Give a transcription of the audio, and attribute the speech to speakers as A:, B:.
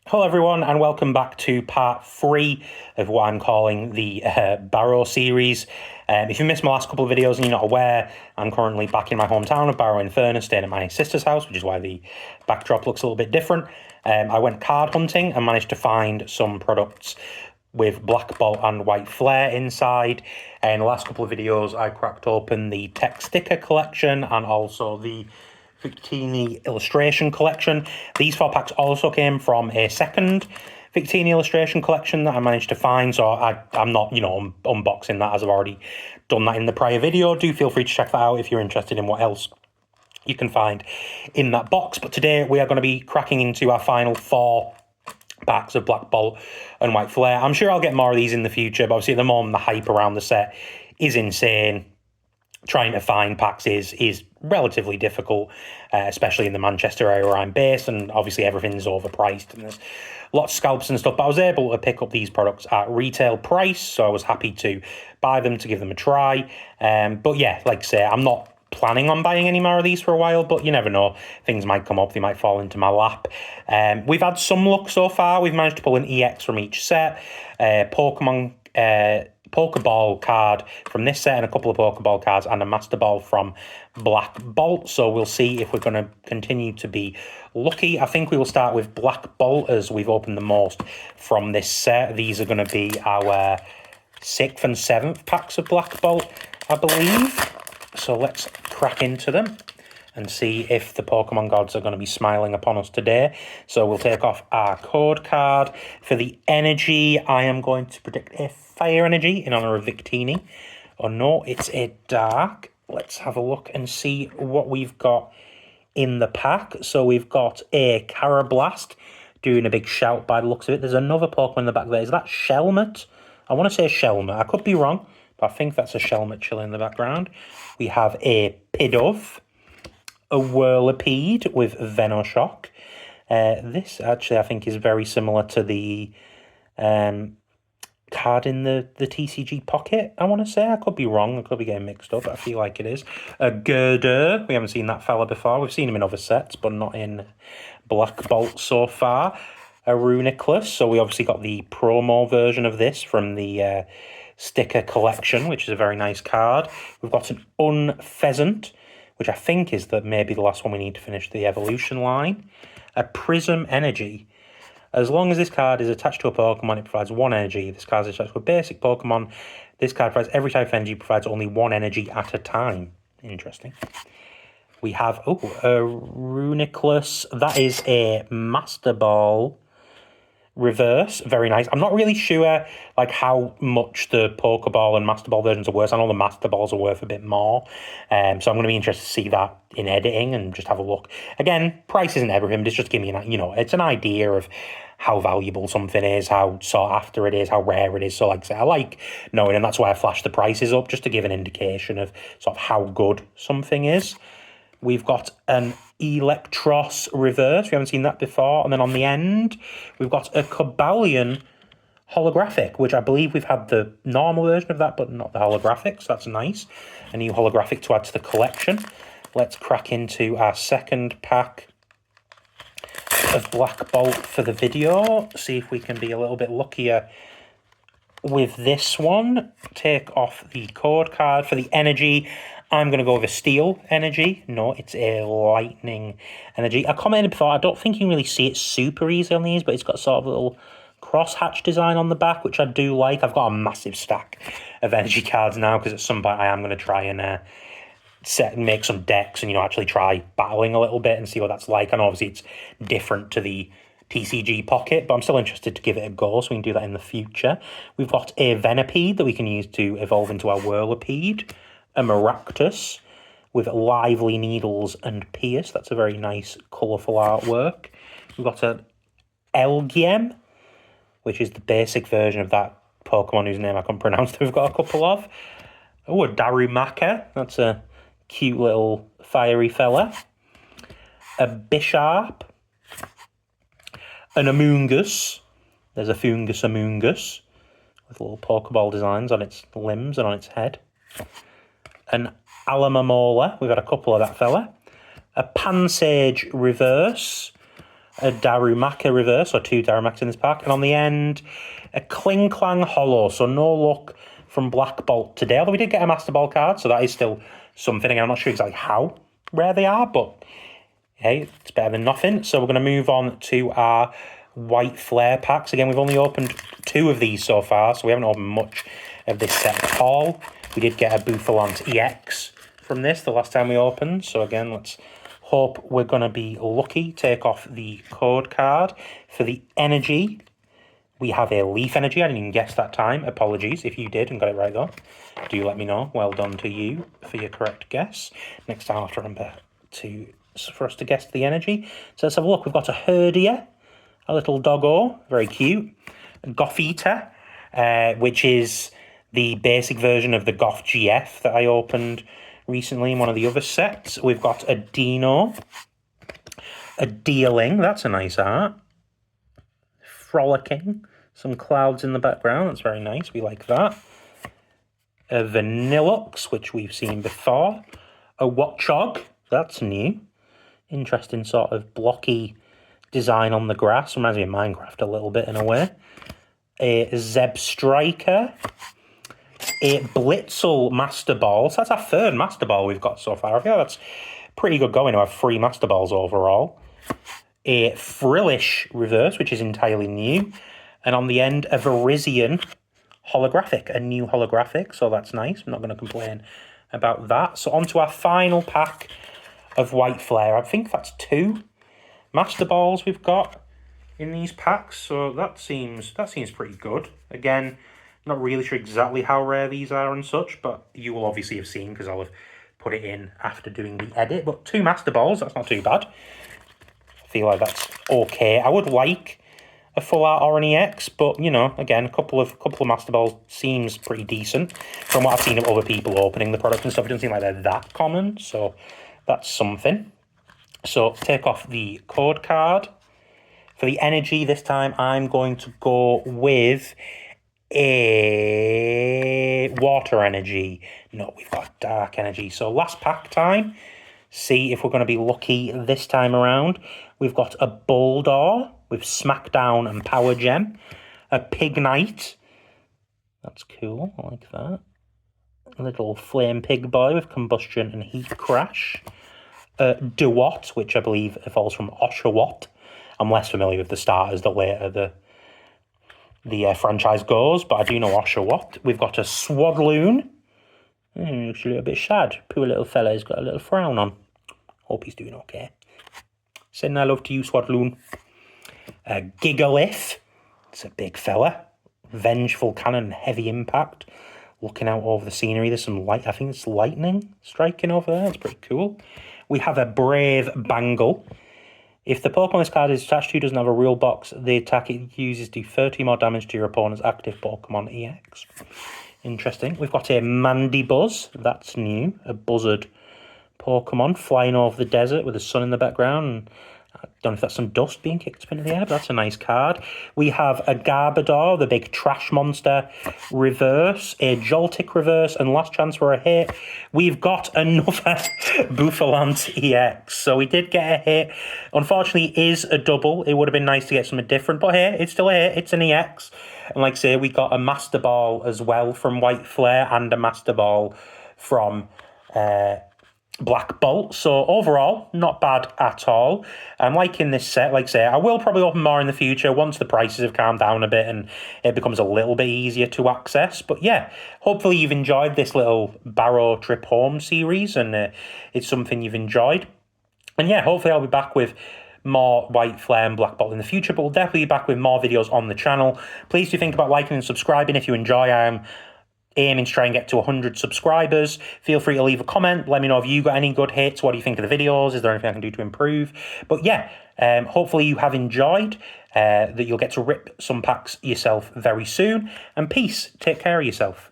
A: Hello everyone and welcome back to part 3 of what I'm calling the Barrow series. If you missed my last couple of videos and you're not aware, I'm currently back in my hometown of Barrow in Furness, staying at my sister's house, which is why the backdrop looks a little bit different. I went card hunting and managed to find some products with black bolt and white flare inside. In the last couple of videos I cracked open the tech sticker collection and also the Victini Illustration collection. These 4 packs also came from a second Victini Illustration collection that I managed to find, so I'm not, unboxing that as I've already done that in the prior video. Do feel free to check that out if you're interested in what else you can find in that box. But today we are going to be cracking into our final 4 packs of black bolt and white flare. I'm sure I'll get more of these in the future, but obviously at the moment the hype around the set is insane. Trying to find packs is relatively difficult, especially in the Manchester area where I'm based, and obviously everything's overpriced and there's lots of scalps and stuff, but I was able to pick up these products at retail price, so I was happy to buy them, to give them a try. But yeah, like I say, I'm not planning on buying any more of these for a while, but you never know, things might come up, they might fall into my lap. We've had some luck so far. We've managed to pull an EX from each set, Pokeball card from this set, and a couple of Pokeball cards and a Master Ball from Black Bolt. So we'll see if we're going to continue to be lucky. I think we will start with Black Bolt as we've opened the most from this set. These are going to be our 6th and 7th packs of Black Bolt, I believe. So let's crack into them and see if the Pokemon gods are going to be smiling upon us today. So we'll take off our code card. For the energy, I am going to predict a fire energy in honor of Victini. Oh no, it's a dark. Let's have a look and see what we've got in the pack. So we've got a Carablast doing a big shout by the looks of it. There's another Pokemon in the back there. Is that Shelmet? I want to say Shelmet. I could be wrong, but I think that's a Shelmet chilling in the background. We have a Pidove, a Whirlipede with Venoshock. This actually I think is very similar to the card in the TCG Pocket, I want to say. I could be wrong, I could be getting mixed up, but I feel like it is. A Girder, we haven't seen that fella before. We've seen him in other sets, but not in Black Bolt so far. A Runiclus, so we obviously got the promo version of this from the sticker collection, which is a very nice card. We've got an Unpheasant, which I think is maybe the last one we need to finish the evolution line. A Prism Energy. As long as this card is attached to a Pokemon, it provides 1 energy. This card is attached to a basic Pokemon. This card provides every type of energy, provides only 1 energy at a time. Interesting. We have, a Runiclus. That is a Master Ball reverse. Very nice. I'm not really sure how much the Pokeball and Master Ball versions are worth. I know the Master Balls are worth a bit more. So I'm going to be interested to see that in editing and just have a look. Again, price isn't everything, but it's just giving me it's an idea of how valuable something is, how sought after it is, how rare it is. So like I say, I like knowing, and that's why I flash the prices up, just to give an indication of sort of how good something is. We've got an Electros reverse. We haven't seen that before. And then on the end, we've got a Cobalion holographic, which I believe we've had the normal version of that, but not the holographic. So that's nice. A new holographic to add to the collection. Let's crack into our second pack of Black Bolt for the video. See if we can be a little bit luckier with this one. Take off the code card. For the energy, I'm going to go with a Steel energy. No, it's a Lightning energy. I commented before, I don't think you can really see it super easy on these, but it's got sort of a little crosshatch design on the back, which I do like. I've got a massive stack of energy cards now, because at some point I am going to try and make some decks and, actually try battling a little bit and see what that's like. And obviously it's different to the TCG Pocket, but I'm still interested to give it a go, so we can do that in the future. We've got a Venipede that we can use to evolve into our Whirlipede. A Maractus with Lively Needles and Pierce. That's a very nice, colourful artwork. We've got an Elgyem, which is the basic version of that Pokemon whose name I can't pronounce that we've got a couple of. Oh, a Darumaka. That's a cute little fiery fella. A Bisharp. An Amoonguss. There's a Fungus Amoonguss with little Pokeball designs on its limbs and on its head. An Alamamola. We've got a couple of that fella. A Pansage reverse. a Darumaka reverse, or 2 Darumaks in this pack. And on the end, a Kling Clang Hollow. So no luck from Black Bolt today. Although we did get a Master Ball card, so that is still something. Again, I'm not sure exactly how rare they are, but hey, it's better than nothing. So we're going to move on to our White Flare packs. Again, we've only opened 2 of these so far, so we haven't opened much of this set at all. We did get a Buffalant EX from this the last time we opened. So again, let's hope we're going to be lucky. Take off the code card. For the energy, we have a Leaf Energy. I didn't even guess that time. Apologies if you did and got it right though. Do let me know. Well done to you for your correct guess. Next time I'll have to remember for us to guess the energy. So let's have a look. We've got a Herdia, a little doggo, very cute. Gothita, which is the basic version of the Goth GF that I opened recently in one of the other sets. We've got a Dino, a Dealing, that's a nice art. Frolicking, some clouds in the background, that's very nice, we like that. A Vanillux, which we've seen before. A Watchog, that's new. Interesting sort of blocky design on the grass, reminds me of Minecraft a little bit in a way. A Zeb Striker. A Blitzel Master Ball. So that's our 3rd Master Ball we've got so far. I feel that's pretty good going to have 3 Master Balls overall. A Frillish reverse, which is entirely new. And on the end, a Verizion holographic, a new holographic. So that's nice. I'm not going to complain about that. So on to our final pack of White Flare. I think that's 2 Master Balls we've got in these packs. So that seems pretty good. Again, not really sure exactly how rare these are and such, but you will obviously have seen because I'll have put it in after doing the edit. But 2 Master Balls, that's not too bad. I feel like that's okay. I would like a full art Oran EX, but you know, again, a couple of Master Balls seems pretty decent. From what I've seen of other people opening the product and stuff, it doesn't seem like they're that common, so that's something. So take off the code card. For the energy this time, I'm going to go with a Water Energy. No, we've got Dark Energy. So last pack time. See if we're going to be lucky this time around. We've got a Bulldor with Smackdown and Power Gem. A Pignite. That's cool. I like that. A little Flame Pig Boy with Combustion and Heat Crash. Dewott, which I believe evolves from Oshawott. I'm less familiar with the starters the later the franchise goes, but I do know Oshawott. We've got a Swadloon. Looks a little bit sad. Poor little fella, he's got a little frown on. Hope he's doing okay. Sending our love to you, Swadloon. A Gigalith. It's a big fella. Vengeful Cannon, Heavy Impact. Looking out over the scenery. There's some light. I think it's lightning striking over there. It's pretty cool. We have a Brave Bangle. If the Pokemon this card is attached to doesn't have a real box, the attack it uses do 30 more damage to your opponent's active Pokemon EX. Interesting. We've got a Mandibuzz. That's new. A buzzard Pokemon flying over the desert with the sun in the background. I don't know if that's some dust being kicked up into the air, but that's a nice card. We have a Garbodor, the big trash monster reverse, a Joltik reverse, and last chance for a hit. We've got another Buffalant EX. So we did get a hit. Unfortunately, it is a double. It would have been nice to get something different, but here, it's still a hit. It's an EX. And like I say, we got a Master Ball as well from White Flare and a Master Ball from Black Bolt. So overall, not bad at all. I'm liking this set. Like I say, I will probably open more in the future once the prices have calmed down a bit and it becomes a little bit easier to access. But yeah, hopefully you've enjoyed this little Barrow trip home series and it's something you've enjoyed. And yeah, hopefully I'll be back with more White Flare and Black Bolt in the future, but we'll definitely be back with more videos on the channel. Please do think about liking and subscribing if you enjoy. I am aiming to try and get to 100 subscribers. Feel free to leave a comment. Let me know if you got any good hits. What do you think of the videos? Is there anything I can do to improve? But yeah, hopefully you have enjoyed, that you'll get to rip some packs yourself very soon. And peace. Take care of yourself.